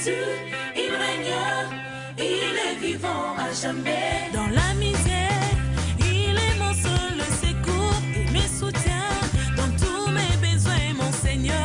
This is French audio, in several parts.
Jésus, il règne, il est vivant à jamais. Dans la misère, il est mon seul secours et mes soutiens dans tous mes besoins, mon Seigneur.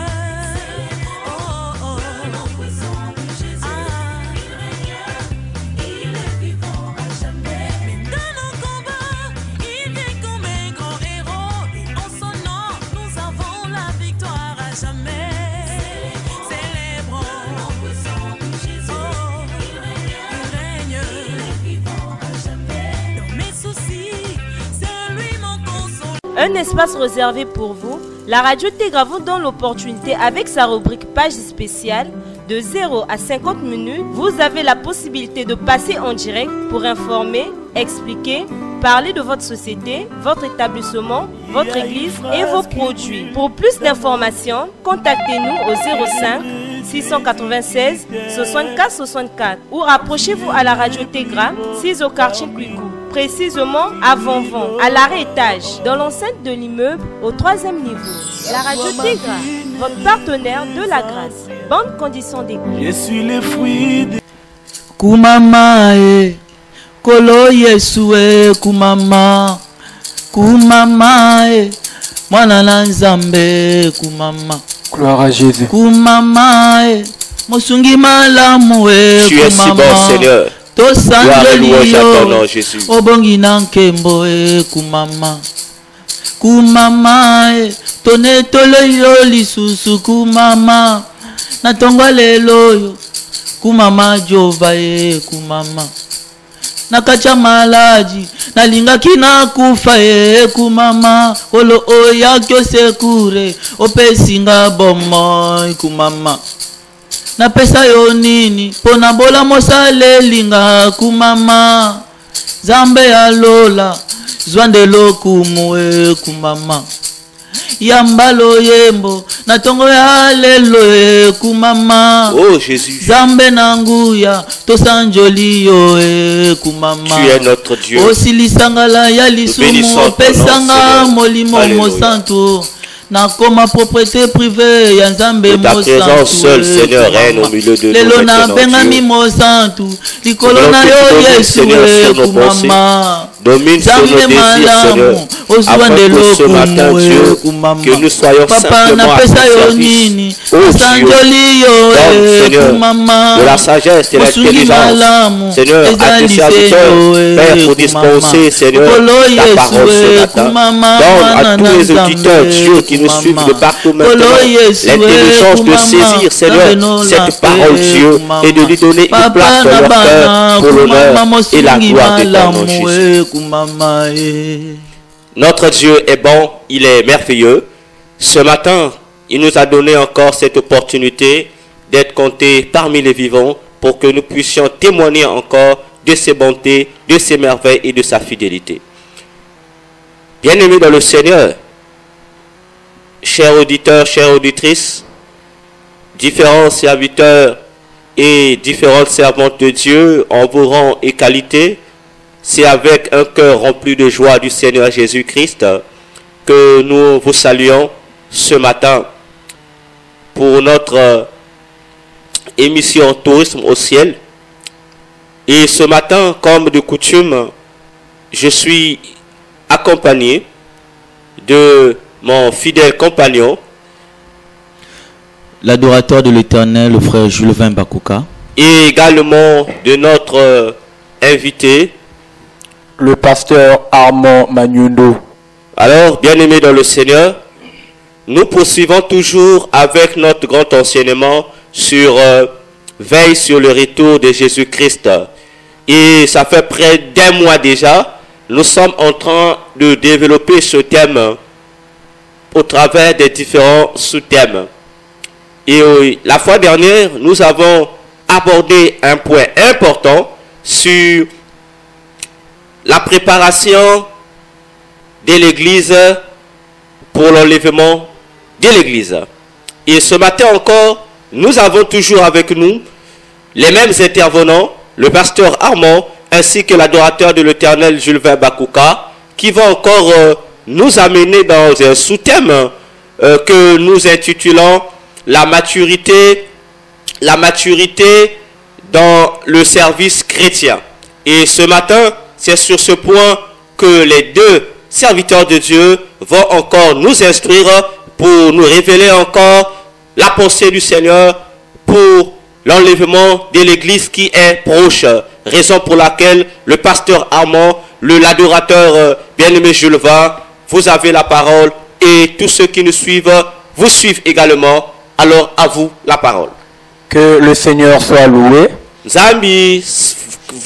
Un espace réservé pour vous, la radio Tégra vous donne l'opportunité avec sa rubrique page spéciale de 0 à 50 minutes. Vous avez la possibilité de passer en direct pour informer, expliquer, parler de votre société, votre établissement, votre église et vos produits. Pour plus d'informations, contactez-nous au 05 696 64 64 ou rapprochez-vous à la radio Tégra 6 au quartier Kwiku. Précisément à Vanvan, à l'arrêt étage, dans l'enceinte de l'immeuble au 3e niveau. La radio Tégra, votre partenaire de la grâce. Bonne condition d'écoute. Je suis le fruit de Kumama e Kolo Yesu e Kumama Kumama e Mwana na Nzambe Kumama. Gloire à Jésus. Kumama e Mosungi malamu e Tu es si bon, Seigneur. Gloire et louange à ton nom, Jésus. Obongi na nkembo e Kumama. Kumama e Tone tolo yo lisusu Kumama. Na tongwa lelo yo Kumama Jova e Kumama. Nakacha malaji nalinga kina kufa e Kumama. Olo oya kyo sekure opesinga bomo Kumama. Na pesa yo nini pona bola mosale linga Kumama. Zambe ya lola zwandelo kumwe Kumama. Yambalo yembo na tongo ya lelo e Kumama. Oh Jésus, Zambe nanguya to sanjoli yo e Kumama. tu es notre Dieu. Osilisangala ya lisumu pesanga molimo mosantu. Nakoma propriété privée ya Nzambe ta présence seule, Seigneur, règne au milieu de nous. Lelo na bengami mosantu likolo na yo Yesu e Kumama. Domine sur nos désirs, Seigneur, afin que ce matin, Dieu, que nous soyons simplement à ton service. Oh Dieu, donne, Seigneur, de la sagesse et de l'intelligence, Seigneur, à tes serviteurs, Père, pour dispenser, Seigneur, ta parole ce matin. Donne à tous les auditeurs, Dieu, qui nous suivent de partout maintenant, l'intelligence de saisir, Seigneur, cette parole, Dieu, et de lui donner une place dans leur cœur pour l'honneur et la gloire de ton nom, Jésus. Notre Dieu est bon, il est merveilleux. Ce matin, il nous a donné encore cette opportunité d'être comptés parmi les vivants pour que nous puissions témoigner encore de ses bontés, de ses merveilles et de sa fidélité. Bien-aimés dans le Seigneur, chers auditeurs, chères auditrices, différents serviteurs et différentes servantes de Dieu en vos rangs et qualités, c'est avec un cœur rempli de joie du Seigneur Jésus-Christ que nous vous saluons ce matin pour notre émission Tourisme au ciel. Et ce matin, comme de coutume, je suis accompagné de mon fidèle compagnon, l'adorateur de l'Éternel, le frère Jules Bakouka, et également de notre invité, le pasteur Armand Magnundo. Alors, bien-aimés dans le Seigneur, nous poursuivons toujours avec notre grand enseignement sur veille sur le retour de Jésus-Christ. Et ça fait près d'un mois déjà, nous sommes en train de développer ce thème au travers des différents sous-thèmes. Et la fois dernière, nous avons abordé un point important sur la préparation de l'Église pour l'enlèvement de l'Église. Et ce matin encore, nous avons toujours avec nous les mêmes intervenants, le pasteur Armand ainsi que l'adorateur de l'Éternel Jules Bakouka, qui vont encore nous amener dans un sous-thème que nous intitulons la maturité la maturité dans le service chrétien. Et ce matin, c'est sur ce point que les deux serviteurs de Dieu vont encore nous instruire pour nous révéler encore la pensée du Seigneur pour l'enlèvement de l'église qui est proche. Raison pour laquelle le pasteur Armand, l'adorateur bien-aimé Jules Va, vous avez la parole et tous ceux qui nous suivent vous suivent également. Alors à vous la parole. Que le Seigneur soit loué. Zambi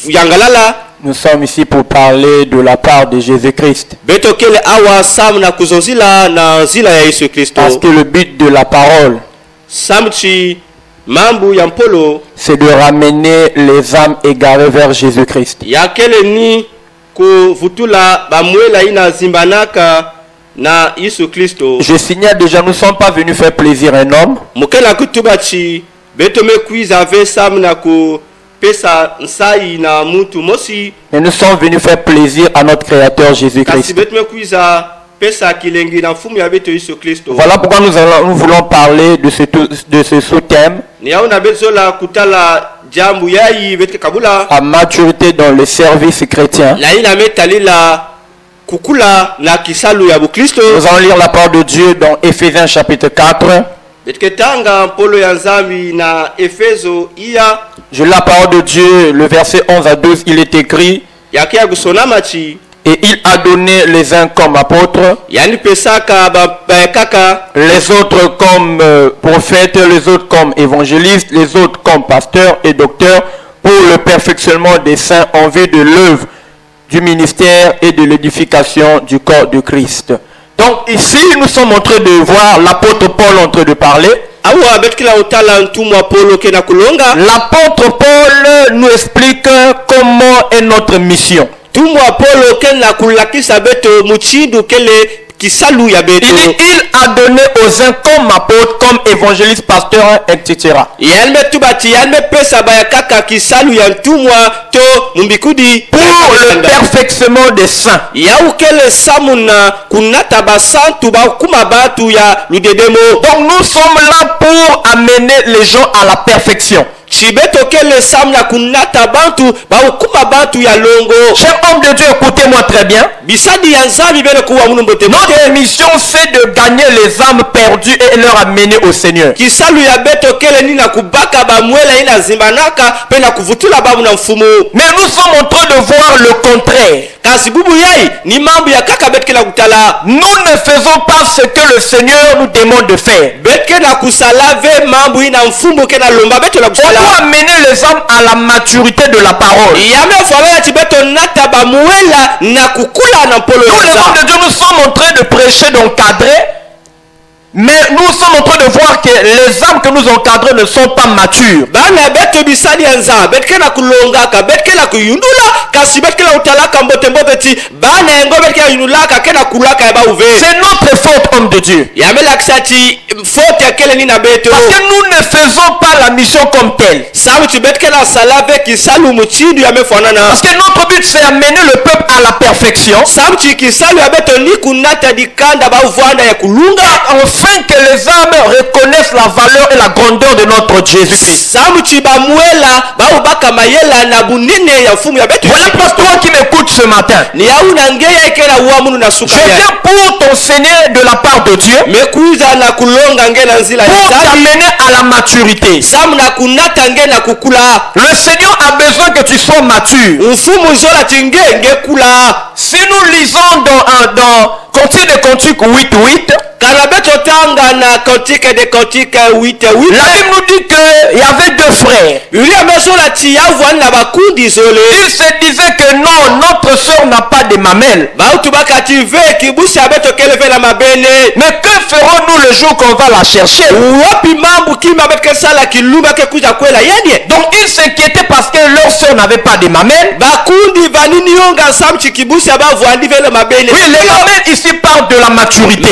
Yangalala. Nous sommes ici pour parler de la part de Jésus-Christ. Parce que le but de la parole, c'est de ramener les âmes égarées vers Jésus-Christ. Je signale déjà, nous ne sommes pas venus faire plaisir à un homme. Et nous sommes venus faire plaisir à notre Créateur Jésus-Christ. Voilà pourquoi nous voulons parler de ce sous-thème. La maturité dans le service chrétien. Nous allons lire la parole de Dieu dans Éphésiens chapitre 4. Je lis la parole de Dieu, le verset 11 à 12, il est écrit: et il a donné les uns comme apôtres, les autres comme prophètes, les autres comme évangélistes, les autres comme pasteurs et docteurs, pour le perfectionnement des saints en vue de l'œuvre du ministère et de l'édification du corps de Christ. Donc ici, nous sommes en train de voir l'apôtre Paul en train de parler. L'apôtre Paul nous explique comment est notre mission. Il a donné aux uns comme apôtres, comme évangélistes, pasteurs, etc. Pour le perfectionnement des saints. Donc nous sommes là pour amener les gens à la perfection. Cher homme de Dieu, écoutez-moi très bien. Notre mission, c'est de gagner les âmes perdues et leur amener au Seigneur. Mais nous sommes en train de voir le contraire. Nous ne faisons pas ce que le Seigneur nous demande de faire. On doit amener les hommes à la maturité de la parole. Nous, les hommes de Dieu, nous sommes en train de prêcher, d'encadrer. Mais nous sommes en train de voir que les âmes que nous encadrons ne sont pas matures. C'est notre faute, homme de Dieu. Parce que nous ne faisons pas la mission comme telle. Parce que notre but, c'est amener le peuple à la perfection. Afin que les âmes reconnaissent la valeur et la grandeur de notre Jésus-Christ. Voilà pour toi qui m'écoutes ce matin. Je viens pour t'enseigner de la part de Dieu, pour t'amener à la maturité. Le Seigneur a besoin que tu sois mature. Si nous lisons dans Cantique des Cantiques 8:8, la Bible nous dit qu'il y avait deux frères. Ils se disaient que non, notre soeur n'a pas de mamelle. Mais que ferons-nous le jour qu'on va la chercher? Donc ils s'inquiétaient parce que leur soeur n'avait pas de mamelle. Oui, les mamelles ici parlent de la maturité.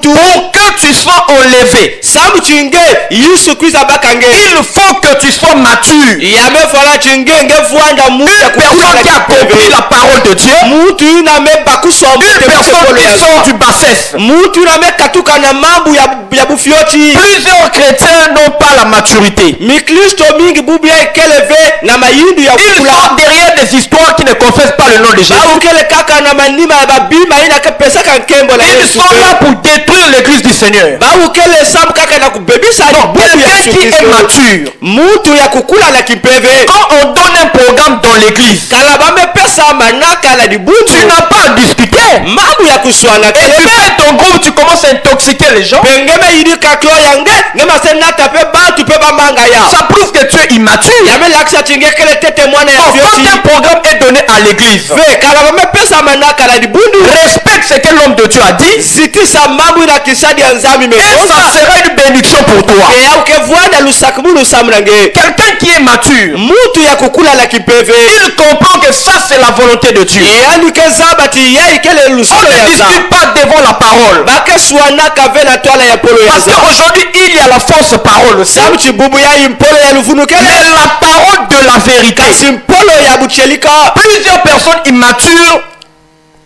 Pour que tu sois enlevé, Samu chinge Yesu Kristo abakange. il faut que tu sois mature. Yame fala chinge nge fuanda mu Une personne qui a compris la parole de Dieu, mutu na me bakuswa une personne qui sort du bassesse. mutu na me katuka na mambu ya bufioti. Plusieurs chrétiens n'ont pas la maturité. Mikristo mingi bubia ekeleve na mayindu ya Ils kula. sont derrière des histoires qui ne confessent pas le nom de Jésus. Au kele kaka na manima ya babima ina ke pesa kan kembo la Ils Yesu. sont là pour détruire l'église du Seigneur. Ba ukele sam kaka na kubebisa Donc, quelqu'un qui est mature, mutu ya kukula la kipeve. quand on donne un programme dans l'église, Kala ba me pesa manaka la dibutu. tu n'as pas à discuter. Mambu ya kuswana Et tu fais ton groupe, tu commences à intoxiquer les gens. Pengeme yidi kaklo yange ngema senata pe ba tu pe ba manga ya. Ça prouve que tu es immature. Yame laksa chinge kele tete mwana ya Donc, fioti. quand un programme est donné à l'église, Ve kala ba me pesa manaka la dibundu. respecte ce que l'homme de Dieu a dit, Ziti sa mambu na kisadi ya nzami et mekosa. ça sera une bénédiction pour toi. E ya ukevuanda lusakmu lusamrange. Quelqu'un qui est mature, Mutu ya kukula la kipeve. il comprend que ça c'est la volonté de Dieu. Yani kezabati yai kele On lusolo ne ya za. discute pas devant la parole. Bake swana kave na toala ya polo ya Parce za. qu'aujourd'hui, il y a la fausse parole aussi. Samu chibubu ya impolo ya luvunu kele. Mais la parole de la vérité, Kasi mpolo ya buchelika. plusieurs personnes immatures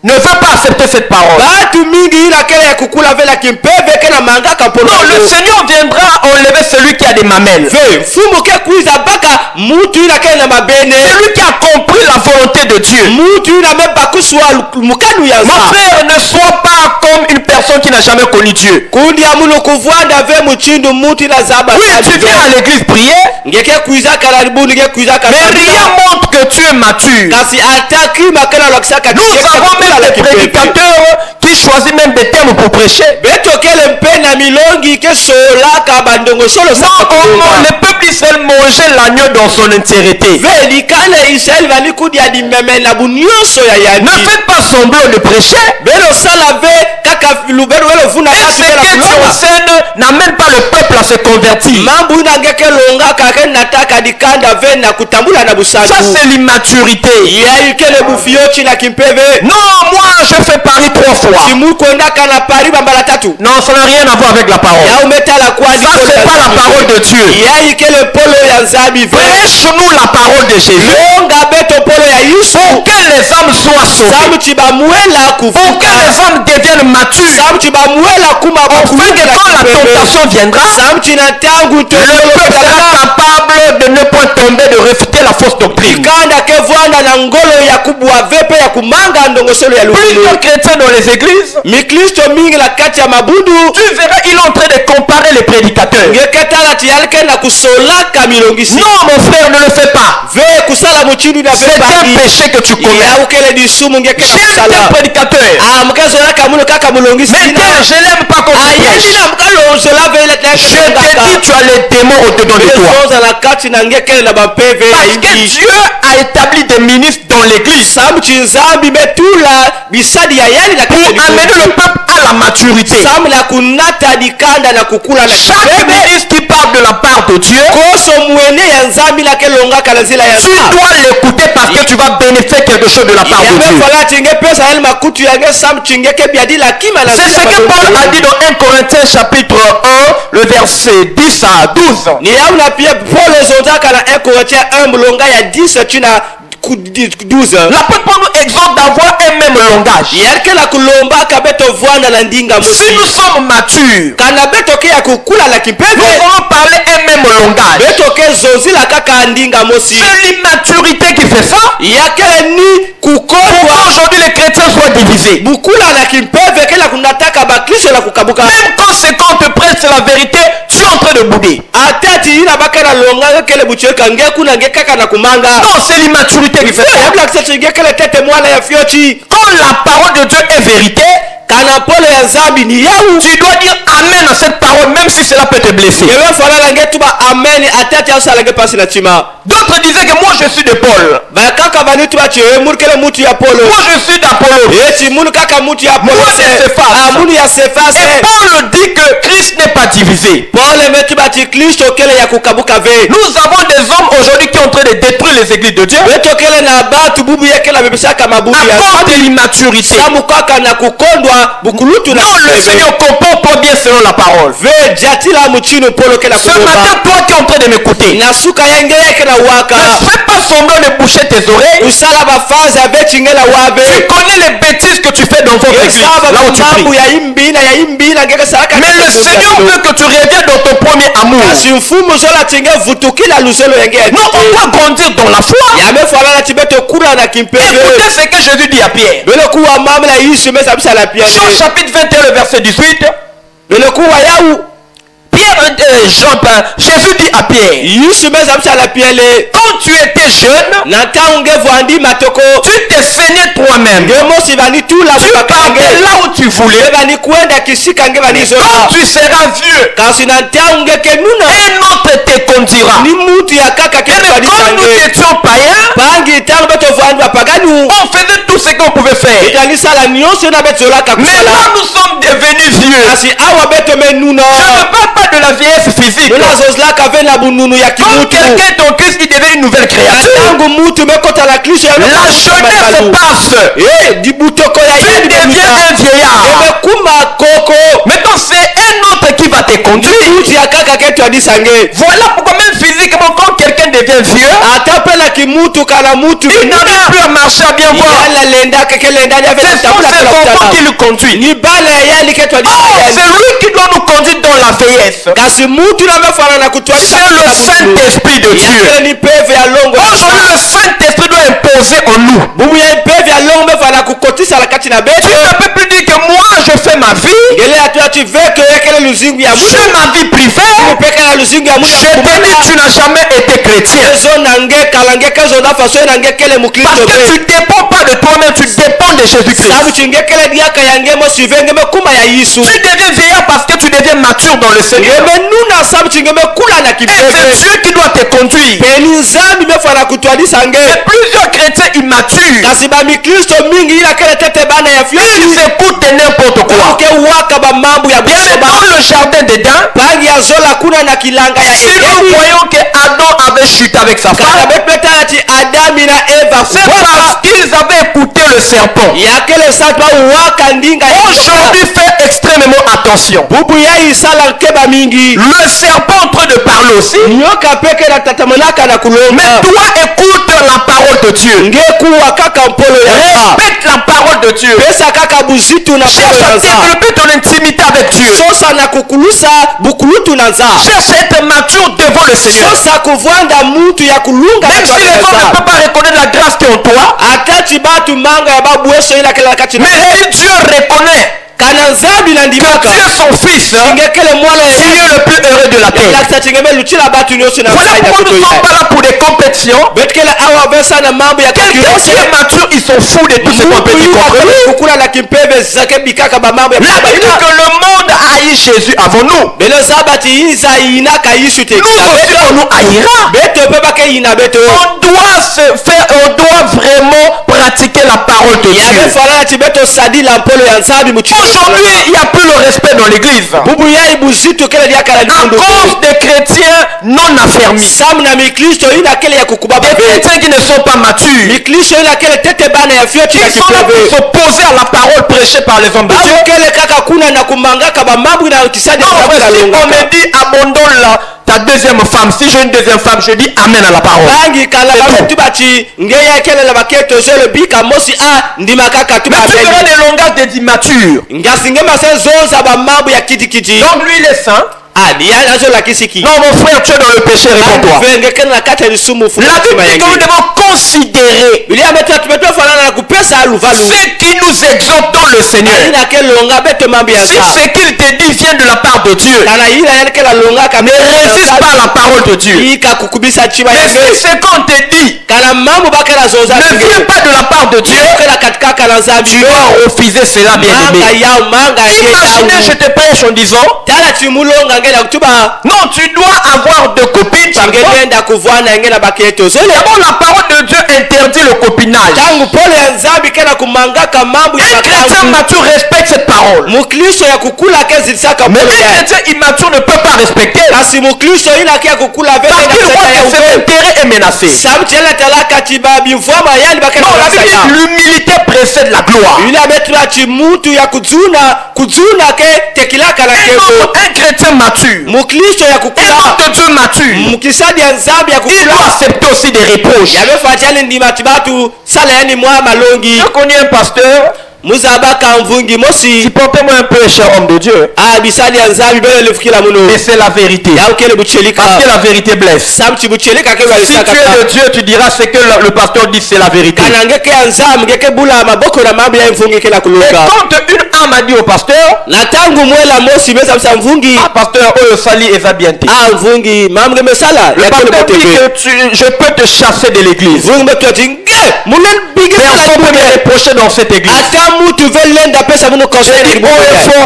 ne veulent pas accepter cette parole. Batu mingi ila kele ya kukula vela kimpeve kena mangaka polo. Non, le Seigneur viendra enlever celui qui a des mamelles. Ve fumu ke kuiza baka mutu ila kele na mabene. Celui qui a compris la volonté de Dieu. Mutu ila me bakuswa mukanu ya Mon za. frère, ne sois pas comme une personne qui n'a jamais connu Dieu. Kundi ya muno kuvuanda ve muchindu mutu ila zaba. Oui, tu viens à l'église prier, Ngeke kuiza karibu ngeke kuiza mais karibu. rien montre que tu es mature. Kasi ataki makala lokisaka. Nous avons même des prédicateurs qui choisissent même des termes pour prêcher. Beto kele mpena milongi ke sola ka bandongo solo sa. Le peuple Israël mangeait l'agneau dans son entièreté. Ve likale Israël vali kudi ya dimeme na bunyoso ya yani. Ne faites pas semblant de prêcher. Belo sala ve kaka lubero welo funa Et ce kasi qui est sur scène n'amène pas le peuple à se convertir. mambu na ngeke longa kake nataka dikanda ve na kutambula na busaku. Ça c'est l'immaturité. Ya ikele bufiochi na kimpeve. Non, moi je fais Paris 3 fois. Simu kwenda kana pari bambala tatu. Non, ça n'a rien à voir avec la parole. Ya umetala kwa Ça c'est pas la parole de Dieu. Ya ikele polo ya nzabi ve. Prêche-nous la parole de Jésus. Longa beto polo ya Yesu. Pour que les âmes soient sauvées. Samu chibamuela Pour que kufuka. les âmes deviennent matures. Samu chibamuela kuma Afin que quand la tentation viendra, Samu chinatangu le peuple sera capable de ne point tomber, de réfuter la fausse doctrine. kanda kevwanda na ngolo ya kubwa vepe ya kumanga ndongosolo ya lukulu. Plusieurs chrétiens dans les églises, Mikristo mingi na kati ya mabudu. tu verras, il est en train de comparer les prédicateurs. Ngeketala tiyalike na kusolaka milongisi. Non, mon frère, ne le fais pas. Ve kusala muchindi na C'est un vepe. péché que tu commets. Ya ukele disumu ngekela J'aime tes kusala. prédicateurs. Mkazola kamuno kaka mulongisi. Mais tel, je l'aime pas comme tu prêches. Ayendina mkalonzola vele Je te dis, tu as les démons au-dedans de toi. Bezoza na kati na ngekele na bapeve ya Parce que ingi. Dieu a établi des ministres dans l'église Samu chinzambi betula bisadi ya yani na pour kati ya amener le peuple à la maturité. Samu na kunata dikanda na kukula na Chaque kibebe. ministre qui parle de la part de Dieu, Koso mwene ya nzambi na kelonga kana zila ya tu dois l'écouter parce que tu vas bénéficier quelque chose de la part de Dieu. Fala chinge pesa el makutu yange sam chinge ke biadi la kima na C'est ce que Paul a dit dans 1 Corinthiens chapitre 1, le verset 10 à 12. Ni yauna pia Paul zonzaka na 1 Corinthiens 1 mulonga ya 10 china 12. L'apôtre Paul nous exhorte d'avoir un même langage. Yarke la kulomba kabeto vwanda na ndinga Si mosi. nous sommes matures, Kana beto ke ya kukula la nous kipeve. allons parler un même langage. Beto ke zonzi la kaka ndinga mosi. C'est l'immaturité qui fait ça. Yake ni Pourquoi kukodwa aujourd'hui les chrétiens soient divisés? bukula na kimpeve kela kunataka bakristo la kukabuka. Même quand c'est quand on te prête la vérité, tu es en train de bouder. Atati ina baka na longa kele bucheka ngeku na ngekaka na kumanga. Non, c'est l'immaturité qui fait ça. Kabla kisachinge kele tete mwana ya fiochi. Quand la parole de Dieu est vérité, Kana pole ya nzambi ni yau. tu dois dire amen à cette parole même si cela peut te blesser. Yewe fala la ngetuba amen atati ya sala ngepasi na chima. D'autres disaient que moi je suis de Paul. Ba kaka banitu ba chewe murkele mutu ya polo. Moi je suis d'Apollos. Apollos. eti munu kaka mutu ya Apollo Munu ya Cephas. munu ya Cephas. Et Paul dit que Christ n'est pas divisé. Paul metu bati Kristo kele ya kukabuka ve. Nous avons des hommes aujourd'hui qui sont en train de détruire les églises de Dieu Beto kele na batu bubu yake la bebisaka mabubu ya. à cause de l'immaturité. Samu kaka na kukondwa bukulutu na. Non, le Seigneur comprend pas bien selon la parole. Ve jatila muchino polo kela Ce matin, toi qui es en train de m'écouter, na suka yenge yake na waka. ne fais pas semblant de boucher tes oreilles. Usala bafaza bechingela wabe. Tu connais les bêtises que tu fais dans votre église, là où tu pries. Mais le Seigneur veut que tu reviennes dans ton premier amour. Non, on doit grandir dans la foi. Écoutez ce que Jésus dit à Pierre. Jean chapitre 21, le verset 18. Jésus dit à Pierre, quand tu étais jeune, tu te saignais toi-même. Tu partais là où tu voulais. Quand tu seras vieux, un autre te conduira. Et quand nous étions païens, on faisait tout ce qu'on pouvait faire. Mais là nous sommes devenus vieux. Je ne parle pas de la vieillesse physique. Comme quelqu'un dans Christ qui devient une nouvelle créature. La jeunesse passe. Tu deviens un vieillard. Maintenant c'est un autre qui va te conduire. Voilà pourquoi même physiquement quand quelqu'un devient vieux, il n'arrive plus à marcher à bien voir. C'est son enfant qui le conduit. Oh, c'est lui qui doit nous conduire dans la vieillesse. C'est le Saint-Esprit de Dieu. Aujourd'hui le Saint-Esprit doit imposer en nous. Tu ne peux plus dire que moi je fais ma vie. Je fais ma vie privée. Je te dis tu n'as jamais été chrétien. Parce que tu ne dépends pas de toi-même, tu dépends de Jésus-Christ. Tu deviens vieillard parce que tu deviens mature dans le Seigneur. Et c'est Dieu qui doit te conduire. Et plusieurs chrétiens immatures, ils écoutent n'importe quoi. Bien dans le jardin d'Éden, si nous voyons que Adam avait chuté avec sa femme, c'est parce qu'ils avaient écouté le serpent. Aujourd'hui, fais extrêmement attention. Le serpent est en train de parler aussi. Mais toi, écoute la parole de Dieu. Respecte la parole de Dieu. Cherche à développer ton intimité avec Dieu. Cherche à être mature devant le Seigneur. Même si les hommes ne peuvent pas reconnaître la grâce qui est en toi, mais si Dieu reconnaît que Dieu est son fils, il est le plus heureux de la terre. Voilà pourquoi nous ne sommes pas là pour des compétitions. Quelqu'un qui est mature, ils sont fous de toutes ces compétitions. La Bible dit que le monde haït Jésus avant nous. Nous aussi on nous haïra. On doit vraiment pratiquer la parole de Dieu. Aujourd'hui, il n'y a plus le respect dans l'église. À cause des chrétiens non affermis. Des chrétiens qui ne sont pas matures. Qui sont là pour s'opposer à la parole prêchée par les hommes de Dieu. Si on me dit abandonne ta deuxième femme, si j'ai une deuxième femme, je dis amen à la parole. Mais tu verras des langages des immatures. Donc lui il est saint. Non mon frère, tu es dans le péché, réponds-toi. La Bible dit que nous devons considérer ce qui nous exhorte dans le Seigneur. Si ce qu'il te dit vient de la part de Dieu, ne résiste pas à la parole de Dieu. Mais si ce qu'on te dit ne vient pas de la part de Dieu, tu dois refuser cela, bien aimé. Imaginez, je te prêche en disant Non, tu dois avoir deux copines. D'abord, la parole de Dieu interdit le copinage. Un chrétien mature respecte cette parole. Mais un chrétien immature ne peut pas respecter. Parce qu'il voit que ses intérêts est menacé. Non, la Bible dit l'humilité précède la gloire. Un chrétien mature, un homme de Dieu mature, il doit accepter aussi des reproches. Je connais un pasteur. Supportez-moi un peu, cher homme de Dieu. Et c'est la vérité. Parce que la vérité blesse. Si tu es de Dieu, tu diras ce que le pasteur dit, c'est la vérité. Et quand une âme a dit au pasteur, pasteur, sali est bien. Le pasteur dit que je peux te chasser de l'église. Personne ne peut me reprocher dans cette église.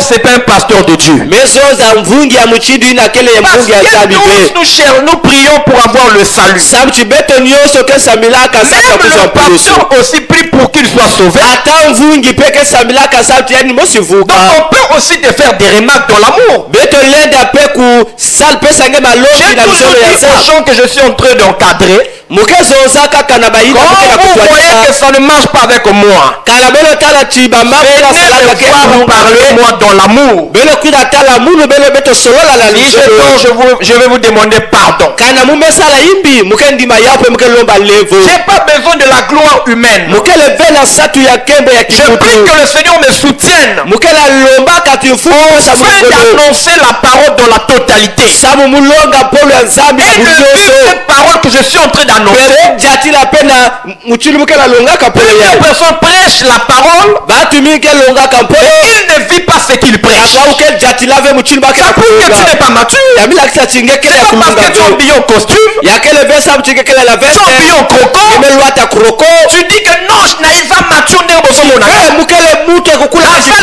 C'est pas un pasteur de Dieu. Nous prions pour avoir le salut. Même le pasteur aussi prie pour qu'il soit sauvé. Donc on peut aussi te faire des remarques dans l'amour. J'ai toujours dit aux gens que je suis en train d'encadrer. Quand vous voyez que ça ne marche pas avec moi, venez me voir parler moi dans l'amour. Si je dors, je vais vous demander pardon. J'ai pas besoin de la gloire humaine. Je prie que le Seigneur me soutienne afin d'annoncer la parole dans la totalité. Et de vivre cette parole que je suis en train d'annoncer. Plusieurs personnes prêchent la parole, mais il ne vit pas ce qu'il prêche. Ça prouve que tu n'es pas mature. C'est pas parce que tu es habillé en costume, tu es habillé en croco, tu dis que non, je n'arrive pas mature.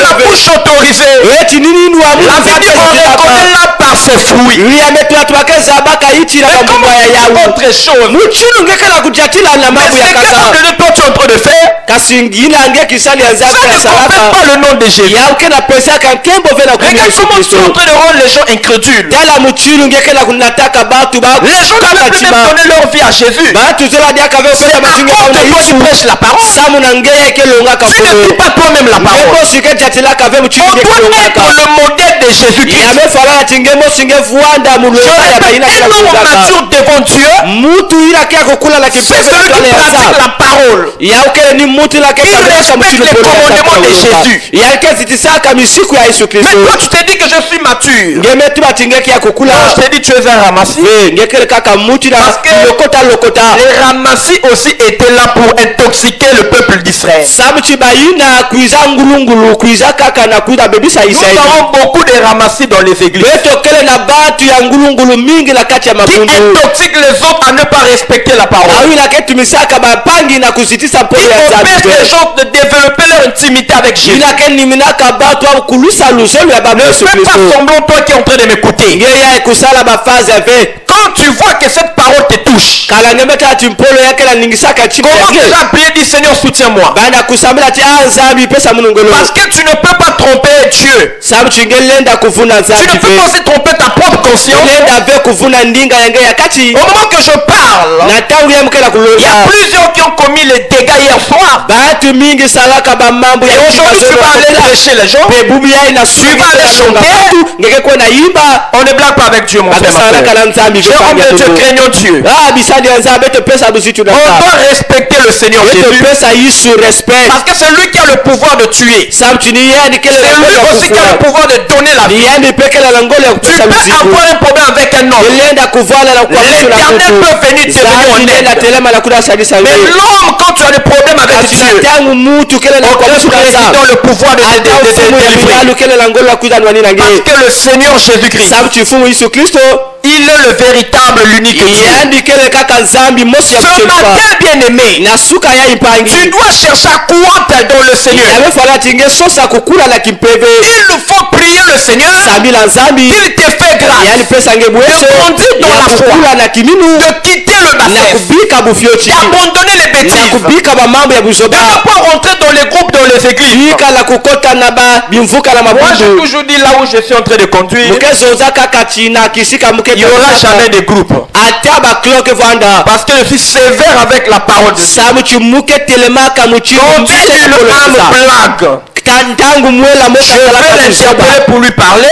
La bouche autorisée. La vie dit on reconnaît là par ses fruits. Mais comme autre chose, mais c'est toi tu es en train de faire. Ça ne complète pas le nom de Jésus. Regarde comment tu es en train de rendre les gens incrédules. Les gens ne veulent même donner leur vie à Jésus. C'est à cause de toi tu prêches la parole. Tu ne vis pas toi-même la parole. On doit être le modèle de Jésus-Christ. Je répète, un homme mature devant Dieu, c'est celui qui pratique la parole. Il respecte les commandements de Jésus. Mais toi tu te dis que je suis mature. Non, je te dis tu es un ramassis. Parce que les ramassis aussi étaient là pour intoxiquer le peuple d'Israël. Nous avons beaucoup de ramassis dans les églises qui intoxiquent les autres à ne pas respecter la parole. Ils empêchent les gens de développer leur intimité avec Jésus. Ne fais pas semblant toi qui es en train de m'écouter. Quand tu vois que cette parole te touche, commence déjà à prier, dis Seigneur soutiens-moi. Parce que tu ne peux pas tromper Dieu. Tu ne peux pas aussi tromper ta propre conscience. Au moment que je parle, il y a plusieurs qui ont commis les dégâts hier soir. Et aujourd'hui tu vas aller prêcher les gens. Tu vas aller chanter. On ne blague pas avec Dieu, mon frère. Cher homme de Dieu, craignons Dieu. On doit respecter le Seigneur Jésus. Parce que c'est lui qui a le pouvoir de tuer. C'est lui aussi qui a le pouvoir de donner la vie. Tu peux avoir un problème avec un homme. L'Éternel peut venir te venir en aide. Mais l'homme, quand tu as des problèmes avec Dieu, tu réside dans le pouvoir de délivrer. Parce que le Seigneur Jésus-Christ, il est le véritable, l'unique Dieu. Ce matin, bien-aimé, tu dois chercher à croître dans le Seigneur. Il faut prier prier le Seigneur, il te fait grâce, de conduire dans la foi, de quitter le bassesse, d'abandonner les bêtises, de ne pas rentrer dans les groupes, dans les églises. Moi j'ai toujours dit là où je suis en train de conduire, il n'y aura jamais de groupe. Parce que je suis sévère avec la parole de Dieu. Quand il blague, je vais l'interpeller pour lui parler.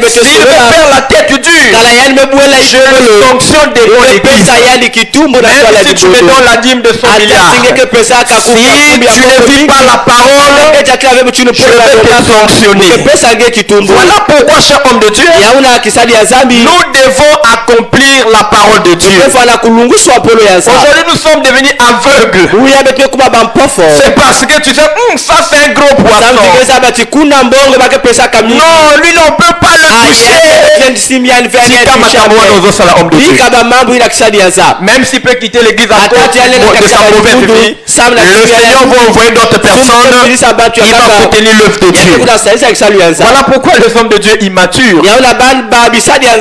S'il veut faire la tête dure, je le sanctionne de mon église. Même si tu me donnes la dîme de 100 milliards, si tu ne vis pas la parole, je vais te sanctionner. Voilà pourquoi, cher homme de Dieu, nous devons accomplir la parole de Dieu. Aujourd'hui nous sommes devenus aveugles. C'est parce que tu sais, ça c'est un gros poisson. Non, lui on ne peut pas le toucher. Même s'il peut quitter l'église à cause de sa mauvaise vie, le Seigneur va envoyer d'autres personnes. Il va soutenir l'œuvre de Dieu. Voilà pourquoi les hommes de Dieu immatures. Je vais vous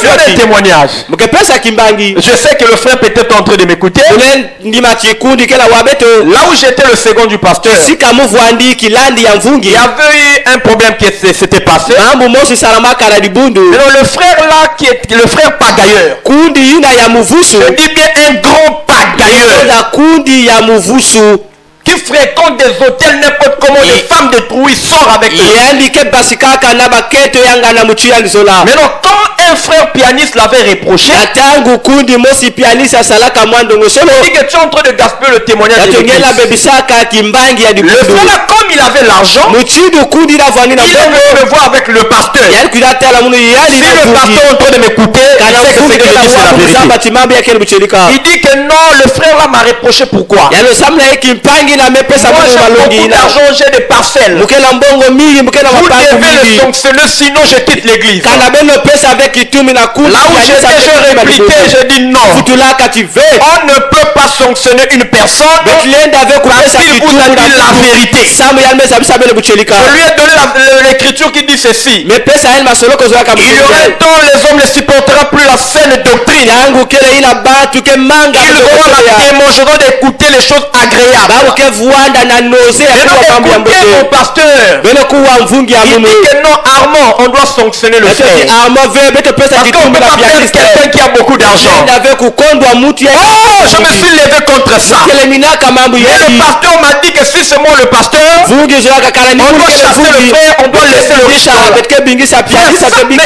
donner un témoignage. Je sais que le frère peut être en train de m'écouter. Là où j'étais le second du pasteur, il y avait eu un problème qui s'était passé. Alors le frère là, qui est le frère pagailleur, je dis bien un grand pagailleur, qui fréquente des hôtels n'importe comment, les femmes de trou, il sort avec eux. Maintenant, quand un frère pianiste l'avait reproché, il dit que tu es en train de gaspiller le témoignage de l'église. Le frère là, comme il avait l'argent, il veut me voir avec le pasteur. Si le pasteur est en train de m'écouter, il sait que c'est que la vérité. Il dit que non, le frère là m'a reproché pourquoi. Moi j'ai beaucoup d'argent, j'ai des parcelles. Vous devez le sanctionner, sinon je quitte l'église. Là où j'ai répliqué, j'ai dit non. On ne peut pas sanctionner une personne parce qu'il vous a dit la vérité. Je lui ai donné l'écriture qui dit ceci. Il y aurait un temps, les hommes ne supporteront plus la saine doctrine. Ils démangeront d'écouter les choses agréables. Écoutez mon pasteur. Il dit que non, Armand, on doit sanctionner le frère. Parce qu'on ne peut pas faire quelqu'un qui a beaucoup d'argent. Oh, je me suis levé contre ça. Mais le pasteur m'a dit que si c'est moi le pasteur, on doit chasser le frère, on doit laisser le riche. Mais qui t'avait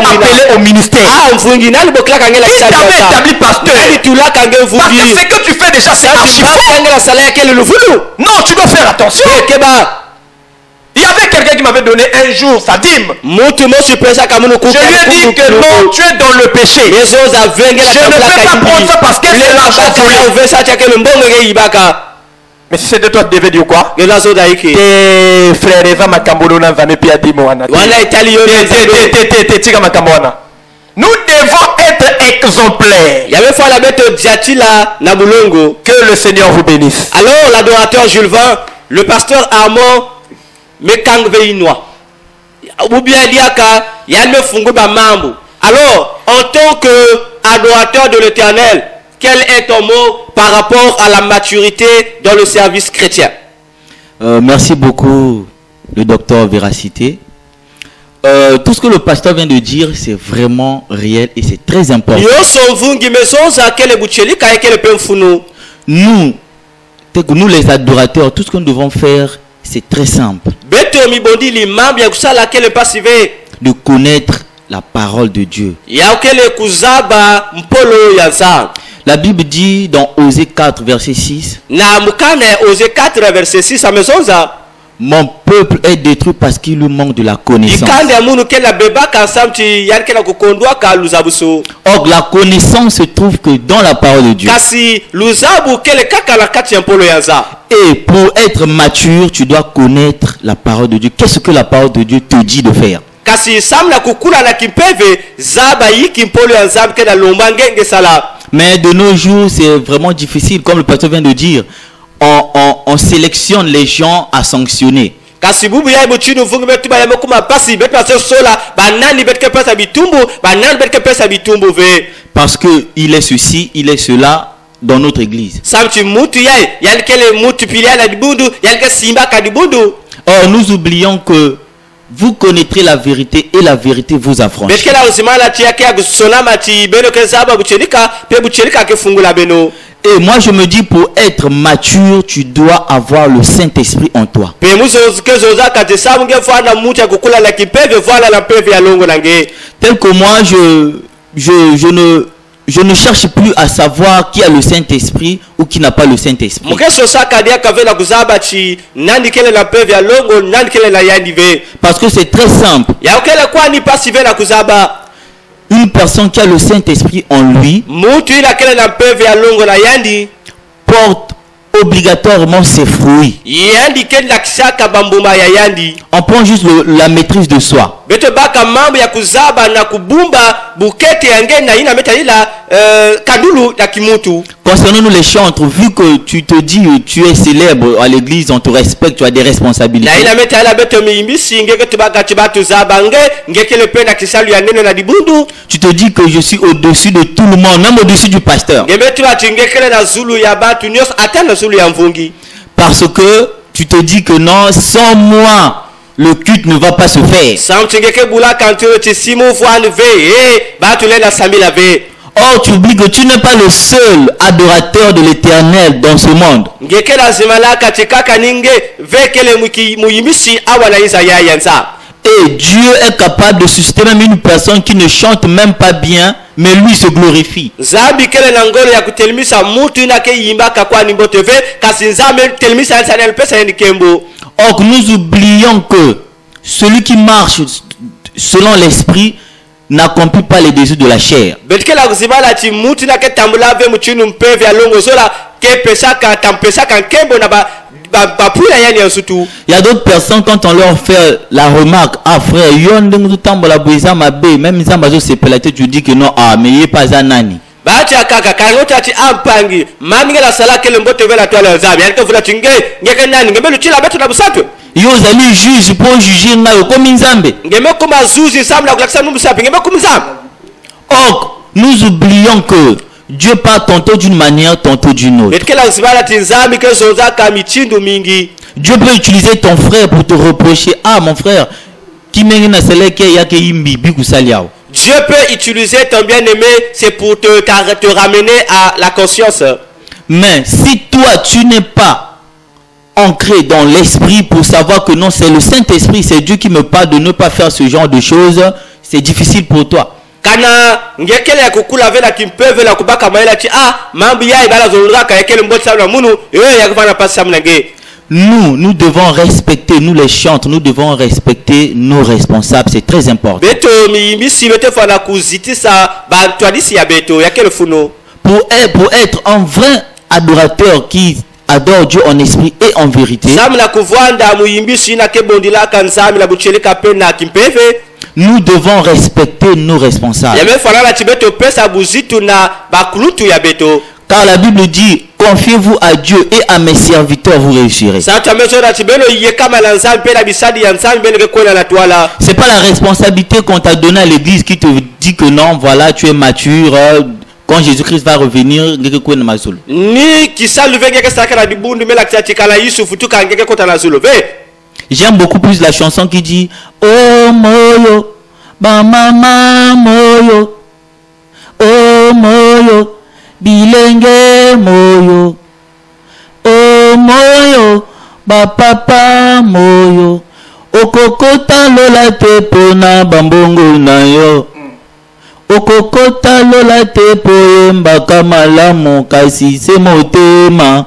appelé au ministère? Qui t'avait établi pasteur? Parce que ce que tu fais déjà c'est archi faux. Non, tu dois faire attention. Il y avait quelqu'un qui m'avait donné un jour sa dîme. Je lui ai dit que non, tu es dans le péché. Je ne peux pas prendre ça parce que c'est l'argent volé. Mais si c'est de toi, tu devais dire quoi? Tes frères, nous devons être exemplaires. Que le Seigneur vous bénisse. Alors l'adorateur Jules Vin, le pasteur Armand Mekangveinois, ou bien Diaka, Yann Fungo Mambo. Alors, en tant qu'adorateur de l'Éternel, quel est ton mot par rapport à la maturité dans le service chrétien? Merci beaucoup, le docteur Véracité. Tout ce que le pasteur vient de dire, c'est vraiment réel et c'est très important. Nous les adorateurs, tout ce que nous devons faire, c'est très simple. De connaître la parole de Dieu. La Bible dit dans Osée 4, verset 6. Mon peuple est détruit parce qu'il lui manque de la connaissance. Or, la connaissance se trouve que dans la parole de Dieu. Et pour être mature, tu dois connaître la parole de Dieu. Qu'est-ce que la parole de Dieu te dit de faire? Mais de nos jours, c'est vraiment difficile, comme le pasteur vient de dire. On sélectionne les gens à sanctionner. kasibubu ya buchinu vungu betu ba yamekuma pasi betu ba sola banani betu ke pesa bitumbu banani betu ke pesa bitumbu ve parce que il est ceci, il est cela dans notre église. samchi mutu yai yalikele mutu pilia la dibundu yalike simba ka dibundu. Or nous oublions que vous connaîtrez la vérité et la vérité vous affranchit. betkela uzimala tiake ya gusonama ti beno ke zaba buchenika pe buchenika ke fungula beno. Et moi je me dis, pour être mature, tu dois avoir le Saint-Esprit en toi. Tel que moi je ne cherche plus à savoir qui a le Saint-Esprit ou qui n'a pas le Saint-Esprit. Parce que c'est très simple. Une personne qui a le Saint-Esprit en lui porte obligatoirement ses fruits. On prend juste la maîtrise de soi. Concernant nous les chantres, vu que tu te dis tu es célèbre à l'église, on te respecte, tu as des responsabilités. Tu te dis que je suis au-dessus de tout le monde, même au-dessus du pasteur. Parce que tu te dis que non, sans moi, le culte ne va pas se faire. Or, tu oublies que tu n'es pas le seul adorateur de l'Éternel dans ce monde. Et Dieu est capable de susciter même une personne qui ne chante même pas bien, mais lui se glorifie. Or, nous oublions que celui qui marche selon l'esprit n'accomplit pas les désirs de la chair. Il y a d'autres personnes, quand on leur fait la remarque, ah frère, même tu dis que non, ah mais il n'est pas un nani. Ils allaient juger pour juger comme Nzambe. Or, nous oublions que Dieu parle tantôt d'une manière, tantôt d'une autre. Dieu peut utiliser ton frère pour te reprocher. Ah mon frère, Dieu peut utiliser ton bien-aimé, c'est pour te ramener à la conscience. Mais si toi tu n'es pas ancré dans l'esprit pour savoir que non, c'est le Saint-Esprit, c'est Dieu qui me parle de ne pas faire ce genre de choses, c'est difficile pour toi. Nous devons respecter, nous les chantres, nous devons respecter nos responsables, c'est très important. Pour être un vrai adorateur qui adore Dieu en esprit et en vérité, nous devons respecter nos responsables. Car la Bible dit, confiez-vous à Dieu et à mes serviteurs, vous réussirez. C'est pas la responsabilité qu'on t'a donnée à l'église qui te dit que non, voilà, tu es mature. Quand Jésus-Christ va revenir, j'aime beaucoup plus la chanson qui dit oh moyo, ba mama moyo, oh moyo, bilenge moyo, oh moyo, ba papa moyo, okokota lola te pona bambongo na yo. Okokota lola te poyembaka malamu kasi se motema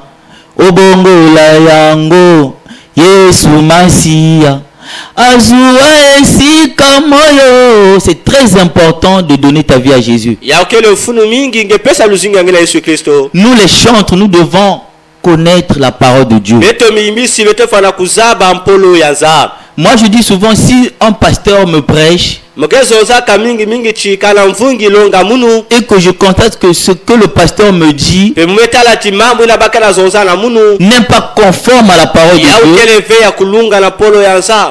obongola yango Yesu Masia azua esika moyo. C'est très important de donner ta vie à Jésus. Nous les chantres, nous devons connaître la parole de Dieu. Moi je dis souvent, si un pasteur me prêche, et que je constate que ce que le pasteur me dit n'est pas conforme à la parole de Dieu,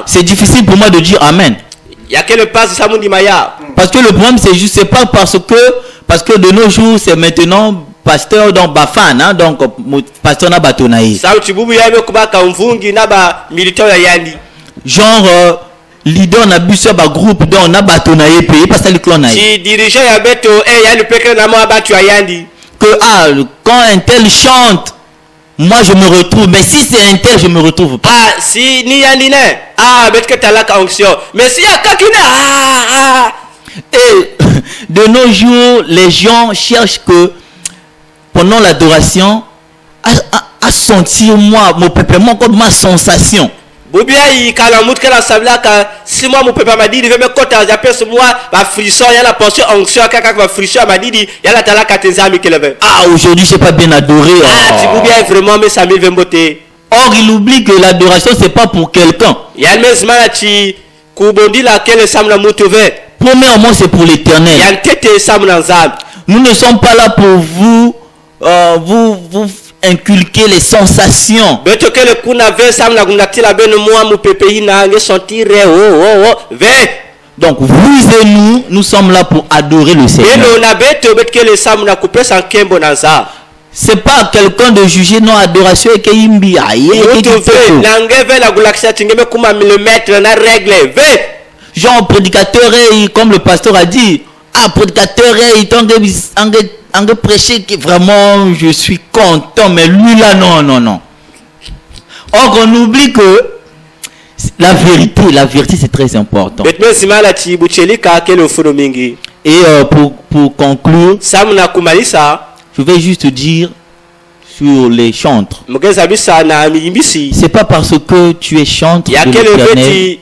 c'est difficile pour moi de dire Amen. Parce que le problème c'est juste, c'est pas parce que de nos jours c'est maintenant pasteur donc bafan, hein, donc pasteur na batonaï. Genre leader na buso ba groupe donc na batonaï pays parce que le clan naï. Si dirigeant ya beto ya le peke na mo abatu ayandi. Que quand un tel chante, moi je me retrouve, mais si c'est un tel je me retrouve pas. Si ni yandi ne betke talaka onction. Mais si ya kakine Et de nos jours, les gens cherchent que pendant l'adoration à sentir moi, mon peuple, comme ma sensation. Si moi mon peuple m'a dit il veut me côté j'appelle ce moi ma frisson il y a la portion onction kaka ma frisson m'a dit il y a la talaka tenzami qui lève. Aujourd'hui c'est pas bien adoré. Tu peux bien vraiment mais ça me veut beauté. Or il oublie que l'adoration c'est pas pour quelqu'un. Il y a le même qui kubondi laquelle ça me motive. Premièrement c'est pour l'Éternel. Nous ne sommes pas là pour vous inculquer les sensations. Donc vous et nous sommes là pour adorer le Seigneur. C'est pas quelqu'un de juger non adoration et qu'il imbi genre prédicateur comme le pasteur a dit, prédicateur il t'en prêcher qui vraiment je suis content, mais lui là non. Or on oublie que la vérité c'est très important. Et pour conclure, je vais juste dire sur les chantres. C'est pas parce que tu es chantre de l'Éternel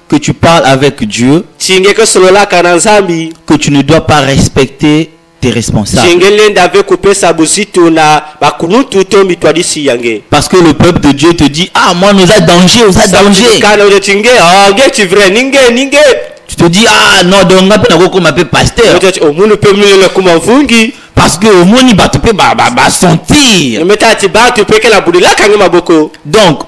que tu parles avec Dieu que tu ne dois pas respecter tes responsables. Parce que le peuple de Dieu te dit moi nous a danger. Tu te dis non donc on m'appelle pasteur. Parce que au moins il va te sentir. Donc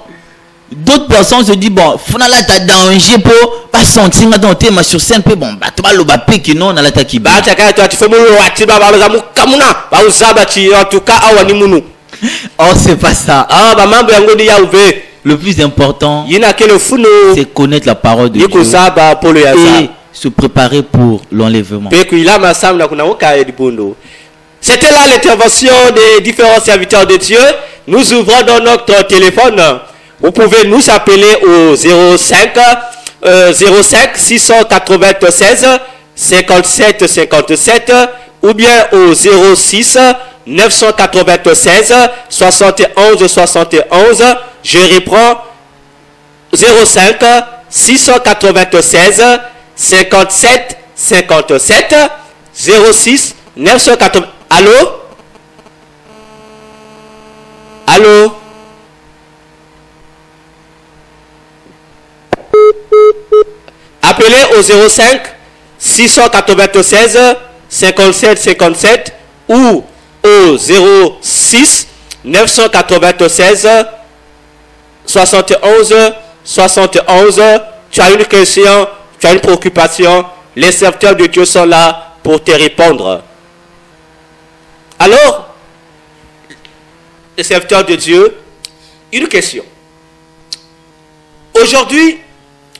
d'autres personnes se disent bon finalement t'as danger pour pas sentir dans tes mains sur scène bon tu vas le bapé qui non dans la taki ba oh c'est pas ça. Le plus important c'est connaître la parole de Dieu et se préparer pour l'enlèvement. C'était là l'intervention des différents serviteurs de Dieu. Nous ouvrons dans notre téléphone. Vous pouvez nous appeler au 05 696 57 57 ou bien au 06 996 71 71. Je reprends 05 696 57 57 06 980. Allô? Appelez au 05 696 57 57 ou au 06 996 71 71. Tu as une question, tu as une préoccupation, les serviteurs de Dieu sont là pour te répondre. Alors, les serviteurs de Dieu, une question. Aujourd'hui,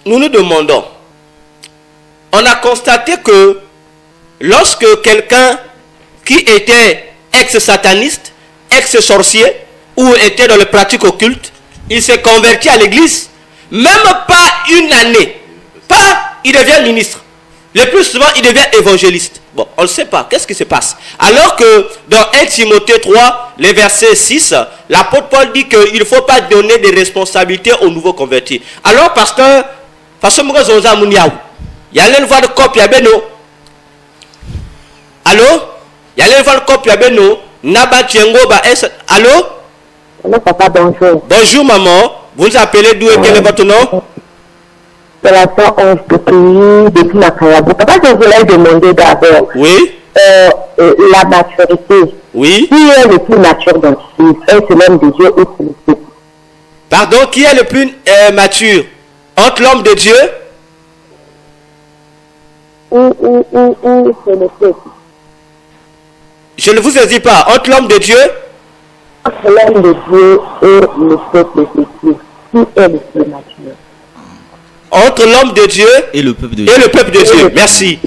nous nous demandons, on a constaté que lorsque quelqu'un qui était ex-sataniste, ex-sorcier, ou était dans les pratiques occultes, il s'est converti à l'église, même pas une année, il devient ministre. Le plus souvent, il devient évangéliste. Bon, on ne sait pas. Qu'est-ce qui se passe? Alors que dans 1 Timothée 3, le verset 6, l'apôtre Paul dit qu'il ne faut pas donner des responsabilités aux nouveaux convertis. Alors, pasteur, il y a une voix de copie à Beno. Allô? Il y a une voix de copie à Beno. Allô? Allô, papa, bonjour. Bonjour, maman. Vous appelez d'où et quel est votre nom? constellation ange de pays depuis Makayabou. Papa, je voulais demander d'abord. Oui. La maturité. Oui. Qui est le plus mature dans l'Église? Est-ce l'homme de Dieu ou c'est le peuple? Pardon, qui est le plus mature? Entre l'homme de Dieu? Ou c'est le peuple? Je ne vous ai dit pas. Entre l'homme de Dieu? Entre l'homme de Dieu et le peuple de Dieu. Qui est le plus mature? Entre l'homme de Dieu et le peuple de Dieu. Et le peuple de Dieu. Merci.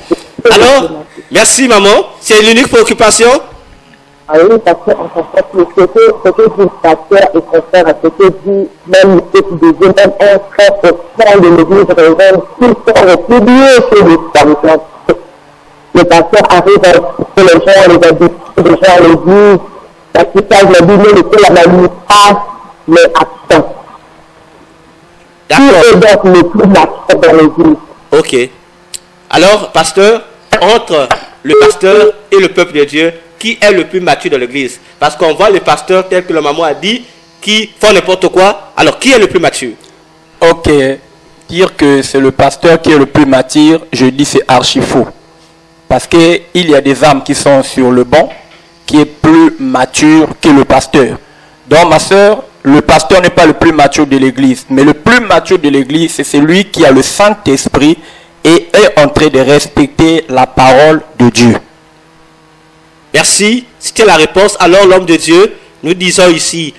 Alors, merci maman. C'est l'unique préoccupation? Ah oui, parce qu'en fait, ce que dit pasteur et confrère, ce que dit même le peuple de Dieu, même un frère au sein de l'église révèle, tout sont répudiés chez les femmes. Le pasteur arrive à expliquer les gens, les habitudes des gens à l'église, parce qu'il parle de la Bible, que la mamie passe, mais absent. Qui est donc le plus mature dans l'église? Ok. Alors, pasteur, entre le pasteur et le peuple de Dieu, qui est le plus mature dans l'église? Parce qu'on voit les pasteurs, tel que la maman a dit, qui font n'importe quoi. Alors, qui est le plus mature? Ok. Dire que c'est le pasteur qui est le plus mature, je dis c'est archi faux. Parce qu'il y a des âmes qui sont sur le banc, qui est plus mature que le pasteur. Donc, ma soeur, le pasteur n'est pas le plus mature de l'église. Mais le plus mature de l'église, c'est celui qui a le Saint-Esprit et est en train de respecter la parole de Dieu. Merci. C'était la réponse. Alors, l'homme de Dieu, nous disons ici,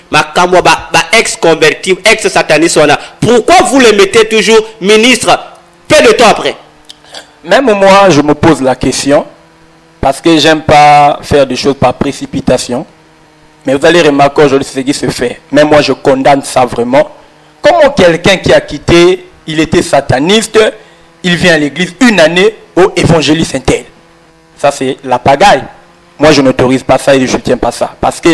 ex-converti, ex-sataniste, pourquoi vous le mettez toujours ministre peu de temps après? Même moi, je me pose la question, parce que j'aime pas faire des choses par précipitation. Mais vous allez remarquer aujourd'hui ce qui se fait. Même moi, je condamne ça vraiment. Comment quelqu'un qui a quitté, il était sataniste, il vient à l'église une année au évangéliste tel. Ça, c'est la pagaille. Moi, je n'autorise pas ça et je ne soutiens pas ça. Parce que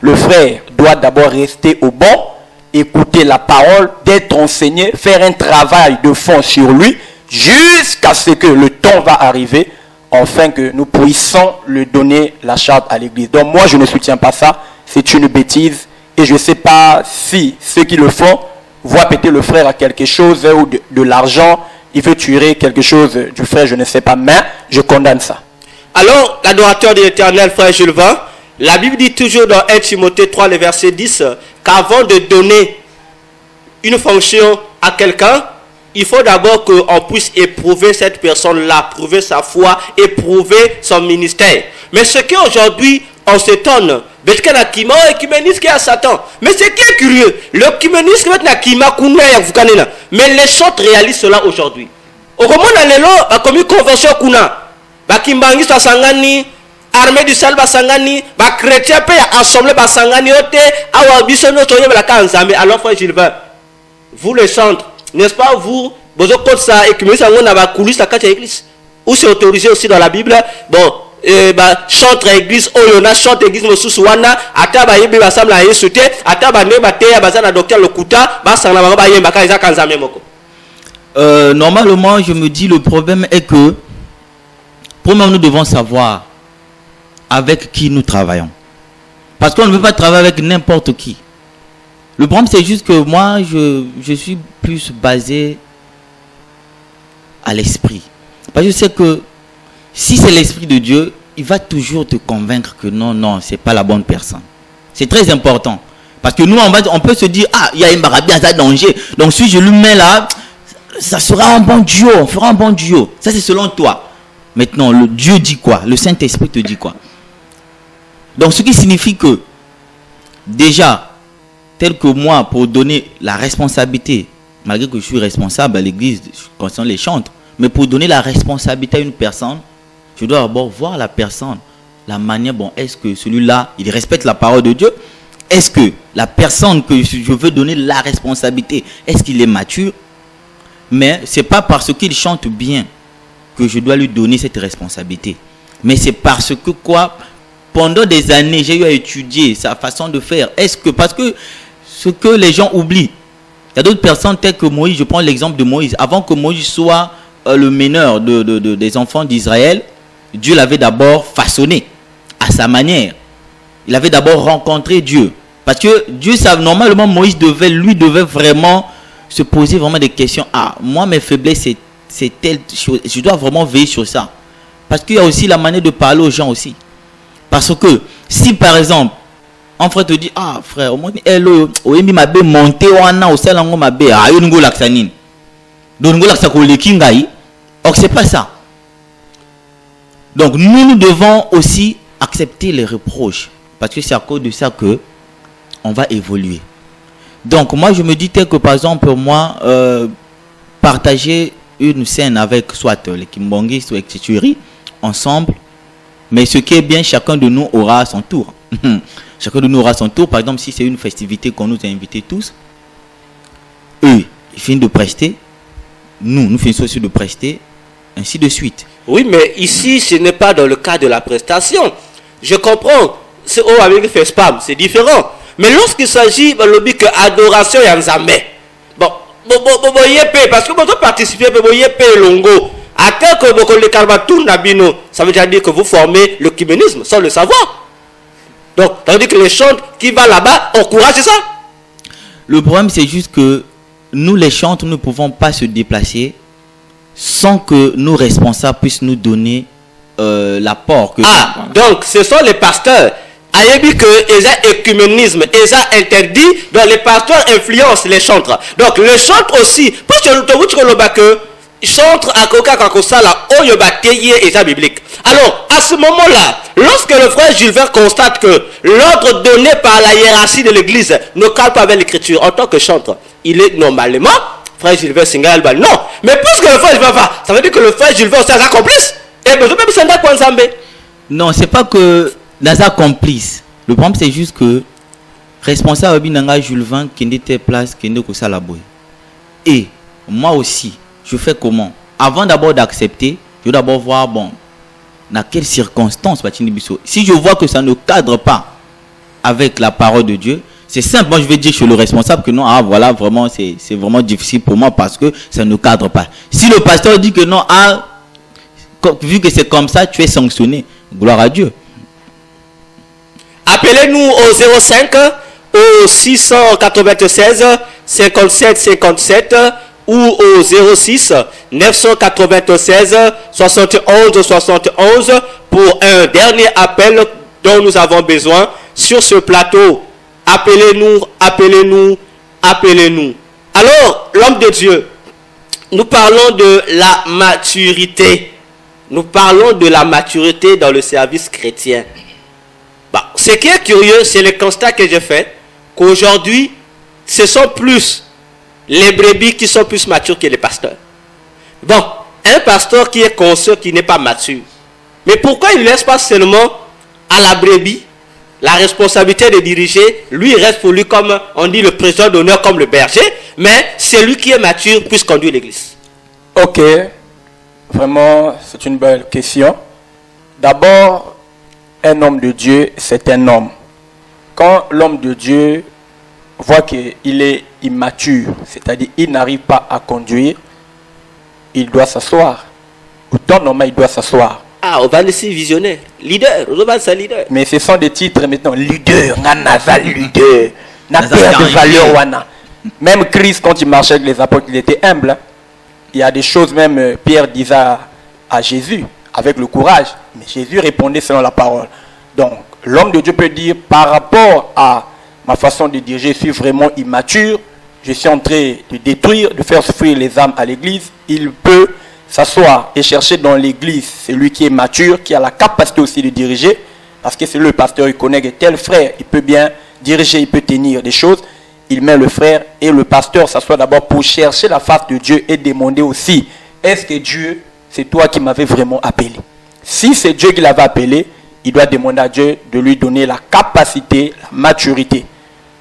le frère doit d'abord rester au banc, écouter la parole, d'être enseigné, faire un travail de fond sur lui, jusqu'à ce que le temps va arriver, afin que nous puissions lui donner la charte à l'église. Donc moi, je ne soutiens pas ça. C'est une bêtise. Et je ne sais pas si ceux qui le font voient péter le frère à quelque chose ou de l'argent. Il veut tuer quelque chose du frère, je ne sais pas. Mais je condamne ça. Alors, l'adorateur de l'Éternel, frère Jules Vin, la Bible dit toujours dans 1 Timothée 3, le verset 10, qu'avant de donner une fonction à quelqu'un, il faut d'abord qu'on puisse éprouver cette personne-là, prouver sa foi, éprouver son ministère. Mais ce qu'aujourd'hui, on s'étonne, mais ce qui est curieux, le mais les gens réalisent cela aujourd'hui. Au moment où on a une convention, bakimbangi sangani armée du sel basangani ba chrétien pe assemblée basangani ote awa bisono toye la kanzambe. Alors frère Gilbert, vous les centres, n'est-ce pas, vous bozo code ça et que ça on a ba coulisse à église ou c'est autorisé aussi dans la Bible. Bon ba chantre église oyona chantre église mosusu wana ata ba yebi basambla yesute ata ba ne ba te ya bazana docteur lokuta ba sangana ba yemba ka isa kanzambe moko. Normalement, je me dis le problème est que premièrement, nous devons savoir avec qui nous travaillons. Parce qu'on ne veut pas travailler avec n'importe qui. Le problème, c'est juste que moi, je suis plus basé à l'esprit. Parce que je sais que si c'est l'esprit de Dieu, il va toujours te convaincre que non, c'est pas la bonne personne. C'est très important. Parce que nous, on peut se dire, ah, il y a une barabia, ça danger. Donc si je le mets là, ça sera un bon duo, on fera un bon duo. Ça, c'est selon toi. Maintenant, le Dieu dit quoi? Le Saint-Esprit te dit quoi? Donc, ce qui signifie que, déjà, tel que moi, pour donner la responsabilité, malgré que je suis responsable à l'église concernant les chantres, mais pour donner la responsabilité à une personne, je dois d'abord voir la personne, la manière, bon, est-ce que celui-là, il respecte la parole de Dieu? Est-ce que la personne que je veux donner la responsabilité, est-ce qu'il est mature? Mais ce n'est pas parce qu'il chante bien que je dois lui donner cette responsabilité. Mais c'est parce que quoi, pendant des années, j'ai eu à étudier sa façon de faire. Est-ce que, parce que ce que les gens oublient, il y a d'autres personnes telles que Moïse, je prends l'exemple de Moïse. Avant que Moïse soit le meneur des enfants d'Israël, Dieu l'avait d'abord façonné à sa manière. Il avait d'abord rencontré Dieu. Parce que Dieu savait, normalement, Moïse devait vraiment se poser vraiment des questions. Ah, moi, mes faiblesses, c'est telle chose. Je dois vraiment veiller sur ça. Parce qu'il y a aussi la manière de parler aux gens aussi. Parce que si par exemple, un frère te dit, ah frère, au moins, hello, oui, m'a bé monté, wana, au salon, m'a bé, ah, yon go laksanine. Donc, go laksa ko le kingai. Or, c'est pas ça. Donc, nous devons aussi accepter les reproches. Parce que c'est à cause de ça que on va évoluer. Donc, moi, je me dis que, par exemple, moi, partager une scène avec soit les Kimbongi, soit les Tchituri, ensemble, mais ce qui est bien, chacun de nous aura son tour. Chacun de nous aura son tour. Par exemple, si c'est une festivité qu'on nous a invités tous, eux, ils finissent de prester, nous finissons aussi de prester, ainsi de suite. Oui, mais ici, ce n'est pas dans le cas de la prestation. Je comprends. C'est au avec fait spam, c'est différent. Mais lorsqu'il s'agit de l'objet que adoration et enzamé, bon, parce que vous participez, vous longo. Attends que vous le karmatoun nabino, ça veut dire que vous formez le kiménisme sans le savoir. Donc, tandis que les chantres qui vont là-bas encouragent ça. Le problème, c'est juste que nous, les chantres, nous ne pouvons pas se déplacer sans que nos responsables puissent nous donner l'apport. Donc ce sont les pasteurs. Ayebi que ils ont écuménisme, ils ont interdit, donc les pasteurs influencent les chantres. Donc les chantres aussi, parce que le chantre à coca kakosala oyobateye et biblique. Alors à ce moment-là, lorsque le frère Gilbert constate que l'ordre donné par la hiérarchie de l'église ne cadre pas avec l'écriture en tant que chantre, il est normalement frère Gilbert Singal, non. Mais puisque le frère Gilbert va, ça veut dire que le frère Gilbert c'est un complice. Et besoin même s'en quoi ensemble. Non, c'est pas que Naza complice. Le problème c'est juste que responsable binanga Julvan qui n'était place qui ne que ça la boy. Et moi aussi, je fais comment? Avant d'abord d'accepter, je dois d'abord voir bon dans quelles circonstances si je vois que ça ne cadre pas avec la parole de Dieu, c'est simple, moi je vais dire chez le responsable que non, voilà, vraiment c'est vraiment difficile pour moi parce que ça ne cadre pas. Si le pasteur dit que non, vu que c'est comme ça, tu es sanctionné. Gloire à Dieu. Appelez-nous au 05 au 696 57 57 ou au 06 996 71 71 pour un dernier appel dont nous avons besoin sur ce plateau. Appelez-nous, appelez-nous, appelez-nous. Alors, l'homme de Dieu, nous parlons de la maturité. Nous parlons de la maturité dans le service chrétien. Bah, ce qui est curieux, c'est le constat que j'ai fait, qu'aujourd'hui, ce sont plus les brebis qui sont plus matures que les pasteurs. Bon, un pasteur qui est conscient, qui n'est pas mature. Mais pourquoi il ne laisse pas seulement à la brebis la responsabilité de diriger? Lui, il reste pour lui comme, on dit, le président d'honneur comme le berger, mais c'est lui qui est mature puisse conduire l'église. Ok, vraiment, c'est une belle question. D'abord, un homme de Dieu, c'est un homme. Quand l'homme de Dieu voit qu'il est immature, c'est-à-dire il n'arrive pas à conduire, il doit s'asseoir. Au temps normal, il doit s'asseoir. Ah, on va laisser visionnaire. Leader, on va laisser leader. Mais ce sont des titres maintenant. Leader, nanaza leader. N'a pas de valeur, wana. Même Christ, quand il marchait avec les apôtres, il était humble. Hein. Il y a des choses, même Pierre disait à Jésus, avec le courage. Mais Jésus répondait selon la parole. Donc, l'homme de Dieu peut dire, par rapport à ma façon de diriger, je suis vraiment immature. Je suis en train de détruire, de faire souffrir les âmes à l'église. Il peut s'asseoir et chercher dans l'église celui qui est mature, qui a la capacité aussi de diriger, parce que c'est le pasteur, il connaît que tel frère, il peut bien diriger, il peut tenir des choses. Il met le frère et le pasteur s'assoit d'abord pour chercher la face de Dieu et demander aussi, est-ce que Dieu, c'est toi qui m'avais vraiment appelé? Si c'est Dieu qui l'avait appelé, il doit demander à Dieu de lui donner la capacité, la maturité.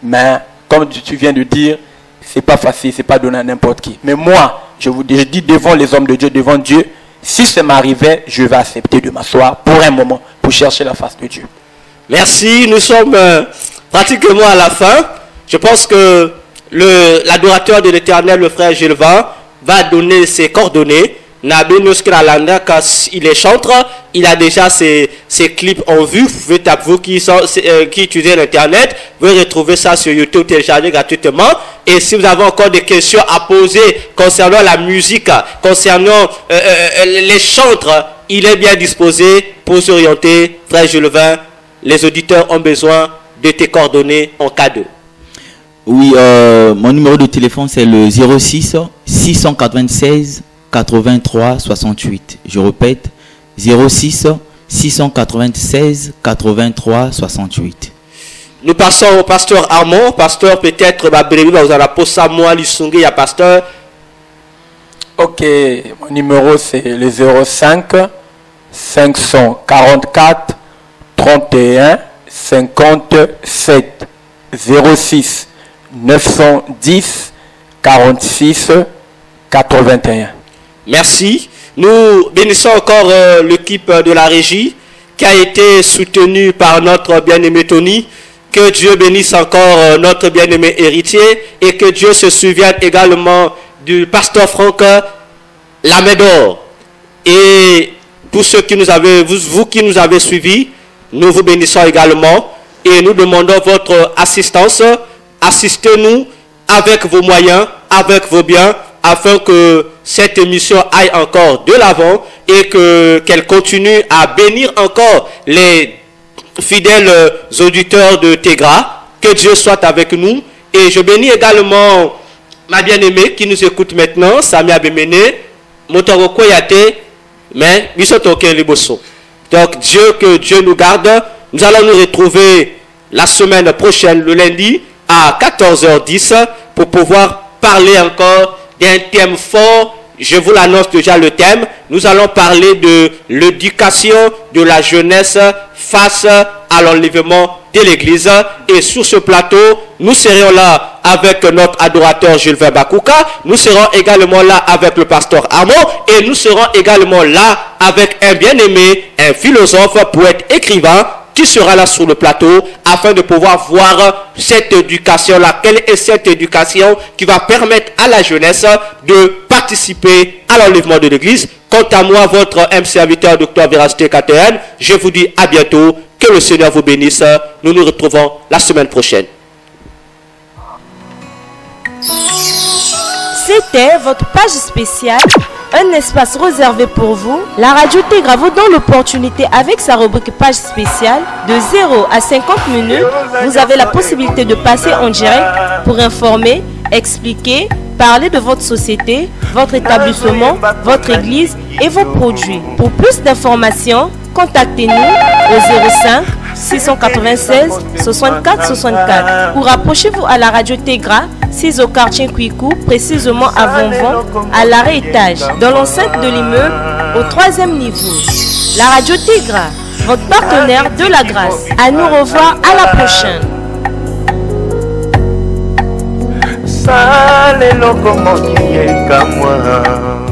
Mais comme tu viens de dire, c'est pas facile, c'est pas donné à n'importe qui. Mais moi, je dis devant les hommes de Dieu, devant Dieu, si ça m'arrivait, je vais accepter de m'asseoir pour un moment, pour chercher la face de Dieu. Merci, nous sommes pratiquement à la fin. Je pense que l'adorateur de l'Éternel, le frère Gilvan, va donner ses coordonnées il est chanteur, il a déjà ses clips en vue. Vous qui utilisez l'internet, vous pouvez retrouver ça sur YouTube, télécharger gratuitement. Et si vous avez encore des questions à poser concernant la musique, concernant les chanteurs, il est bien disposé pour s'orienter. Frère Julevin, les auditeurs ont besoin de tes coordonnées en cas de. Oui, mon numéro de téléphone c'est le 06 696 83 68. Je répète, 06 696 83 68. Nous passons au pasteur Armand. Pasteur, peut-être, vous allez poser à moi, l'Isungé, il y a pasteur. Ok, mon numéro c'est le 05 544 31 57 06 910 46 81. Merci. Nous bénissons encore l'équipe de la régie qui a été soutenue par notre bien-aimé Tony. Que Dieu bénisse encore notre bien-aimé héritier et que Dieu se souvienne également du pasteur Franck Lamédor. Et tous ceux qui nous avez, vous qui nous avez suivis, nous vous bénissons également et nous demandons votre assistance. Assistez-nous avec vos moyens, avec vos biens, afin que cette émission aille encore de l'avant et qu'elle continue à bénir encore les fidèles auditeurs de Tegra. Que Dieu soit avec nous. Et je bénis également ma bien-aimée qui nous écoute maintenant, Samia Bemene, Motoro Koyate, mais Bisotoken Liboso. Donc que Dieu nous garde. Nous allons nous retrouver la semaine prochaine, le lundi, à 14h10, pour pouvoir parler encore d'un thème fort. Je vous l'annonce déjà le thème. Nous allons parler de l'éducation de la jeunesse face à l'enlèvement de l'église. Et sur ce plateau, nous serons là avec notre adorateur Julevin Bakouka. Nous serons également là avec le pasteur Armand. Et nous serons également là avec un bien-aimé, un philosophe, poète, écrivain, qui sera là sur le plateau afin de pouvoir voir cette éducation, laquelle est cette éducation qui va permettre à la jeunesse de participer à l'enlèvement de l'église. Quant à moi, votre serviteur, Dr Véracité KTN, je vous dis à bientôt. Que le Seigneur vous bénisse. Nous nous retrouvons la semaine prochaine. C'était votre page spéciale, un espace réservé pour vous. La radio Tegra vous donne l'opportunité avec sa rubrique page spéciale de 0 à 50 minutes. Vous avez la possibilité de passer en direct pour informer, expliquer, parler de votre société, votre établissement, votre église et vos produits. Pour plus d'informations, contactez-nous au 05 696 64 64 ou rapprochez-vous à la radio Tegra, 6 au quartier Kouikou, précisément à Vonvon, à l'arrêt étage, dans l'enceinte de l'immeuble, au 3e niveau. La radio Tegra, votre partenaire de la grâce. À nous revoir à la prochaine. Sale loco mokie kamwa